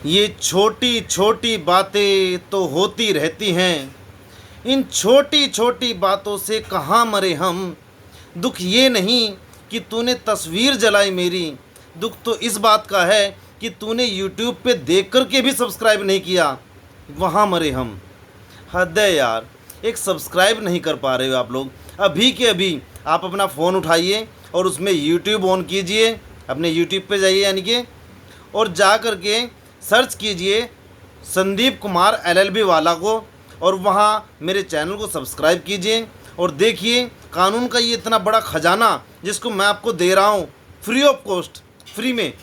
ये छोटी छोटी बातें तो होती रहती हैं, इन छोटी छोटी बातों से कहाँ मरे हम। दुख ये नहीं कि तूने तस्वीर जलाई मेरी, दुख तो इस बात का है कि तूने यूट्यूब पे देख कर के भी सब्सक्राइब नहीं किया, वहाँ मरे हम। हद है यार, एक सब्सक्राइब नहीं कर पा रहे हो आप लोग। अभी के अभी आप अपना फ़ोन उठाइए और उसमें यूट्यूब ऑन कीजिए, अपने यूट्यूब पे जाइए यानी कि, और जा कर के सर्च कीजिए संदीप कुमार LLB वाला को, और वहाँ मेरे चैनल को सब्सक्राइब कीजिए और देखिए कानून का ये इतना बड़ा खजाना जिसको मैं आपको दे रहा हूँ फ्री ऑफ कॉस्ट, फ्री में।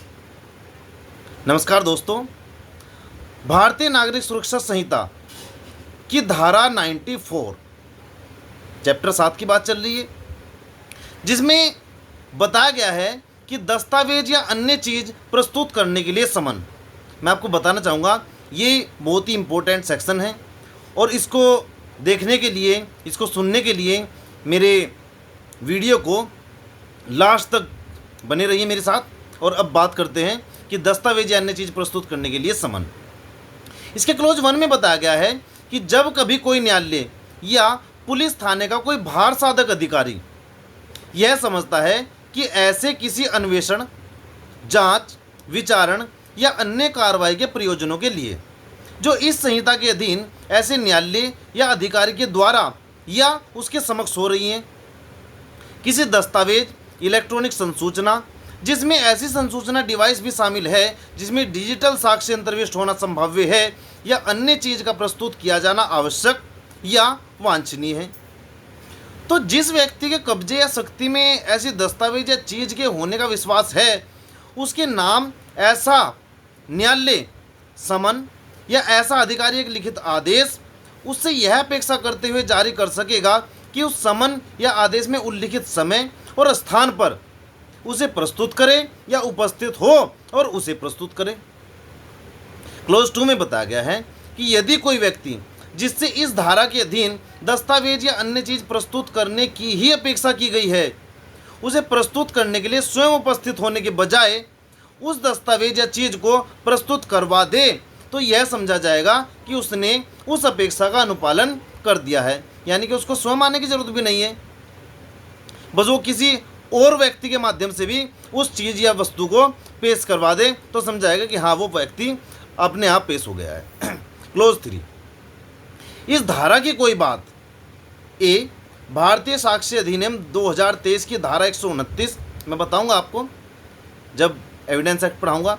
नमस्कार दोस्तों, भारतीय नागरिक सुरक्षा संहिता की धारा 94 चैप्टर 7 की बात चल रही है, जिसमें बताया गया है कि दस्तावेज या अन्य चीज़ प्रस्तुत करने के लिए समन। मैं आपको बताना चाहूँगा ये बहुत ही इम्पोर्टेंट सेक्शन है, और इसको देखने के लिए, इसको सुनने के लिए मेरे वीडियो को लास्ट तक बने रहिए मेरे साथ। और अब बात करते हैं कि दस्तावेज या अन्य चीज़ प्रस्तुत करने के लिए समन। इसके क्लोज 1 में बताया गया है कि जब कभी कोई न्यायालय या पुलिस थाने का कोई भार साधक अधिकारी यह समझता है कि ऐसे किसी अन्वेषण, जांच, विचारण या अन्य कार्रवाई के प्रयोजनों के लिए जो इस संहिता के अधीन ऐसे न्यायालय या अधिकारी के द्वारा या उसके समक्ष हो रही हैं, किसी दस्तावेज, इलेक्ट्रॉनिक संसूचना जिसमें ऐसी संसूचना डिवाइस भी शामिल है जिसमें डिजिटल साक्ष्य अंतर्विष्ट होना संभाव्य है, या अन्य चीज़ का प्रस्तुत किया जाना आवश्यक या वांछनीय है, तो जिस व्यक्ति के कब्जे या शक्ति में ऐसी दस्तावेज या चीज़ के होने का विश्वास है, उसके नाम ऐसा न्यायालय, समन या ऐसा अधिकारी एक लिखित आदेश उससे यह अपेक्षा करते हुए जारी कर सकेगा कि उस समन या आदेश में उल्लिखित समय और स्थान पर उसे प्रस्तुत करे या उपस्थित हो और उसे प्रस्तुत करे। क्लोज 2 में बताया गया है कि यदि कोई व्यक्ति जिससे इस धारा के अधीन दस्तावेज या अन्य चीज़ प्रस्तुत करने की ही अपेक्षा की गई है, उसे प्रस्तुत करने के लिए स्वयं उपस्थित होने के बजाय उस दस्तावेज या चीज़ को प्रस्तुत करवा दे, तो यह समझा जाएगा कि उसने उस अपेक्षा का अनुपालन कर दिया है, यानी कि उसको स्वयं आने की जरूरत भी नहीं है, बस वो किसी और व्यक्ति के माध्यम से भी उस चीज़ या वस्तु को पेश करवा दे तो समझाएगा कि हाँ वो व्यक्ति अपने आप पेश हो गया है। क्लोज 3, इस धारा की कोई बात ए भारतीय साक्ष्य अधिनियम 2023 की धारा 129, मैं बताऊंगा आपको जब एविडेंस एक्ट पढ़ाऊंगा,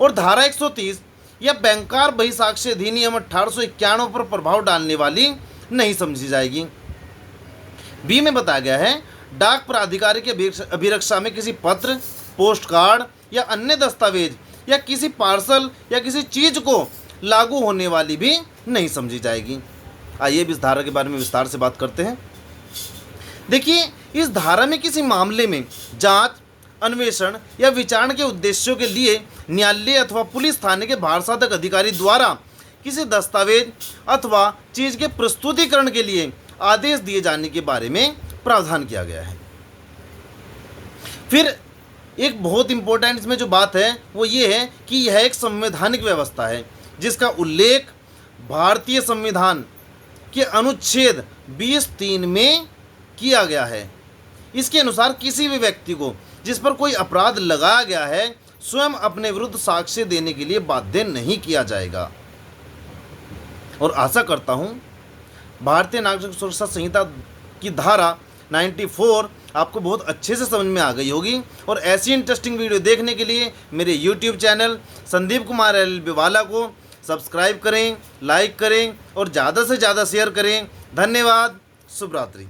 और धारा 130 या बैंकार बहिसाक्ष्य अधिनियम 1891 पर प्रभाव डालने वाली नहीं समझी जाएगी। बी में बताया गया है डाक प्राधिकारी के अभिरक्षा में किसी पत्र, पोस्ट कार्ड या अन्य दस्तावेज या किसी पार्सल या किसी चीज़ को लागू होने वाली भी नहीं समझी जाएगी। आइए इस धारा के बारे में विस्तार से बात करते हैं। देखिए, इस धारा में किसी मामले में जांच, अन्वेषण या विचारण के उद्देश्यों के लिए न्यायालय अथवा पुलिस थाने के भार साधक अधिकारी द्वारा किसी दस्तावेज अथवा चीज़ के प्रस्तुतिकरण के लिए आदेश दिए जाने के बारे में प्रावधान किया गया है। फिर एक बहुत इंपॉर्टेंट इसमें जो बात है वो ये है कि यह एक संवैधानिक व्यवस्था है जिसका उल्लेख भारतीय संविधान के अनुच्छेद 20(3) में किया गया है। इसके अनुसार किसी भी व्यक्ति को जिस पर कोई अपराध लगाया गया है स्वयं अपने विरुद्ध साक्ष्य देने के लिए बाध्य नहीं किया जाएगा। और आशा करता हूँ भारतीय नागरिक सुरक्षा संहिता की धारा 94 आपको बहुत अच्छे से समझ में आ गई होगी। और ऐसी इंटरेस्टिंग वीडियो देखने के लिए मेरे YouTube channel Sandeep Kumar LLB वाला को सब्सक्राइब करें, लाइक करें और ज़्यादा से ज़्यादा शेयर करें। धन्यवाद। शुभ रात्रि।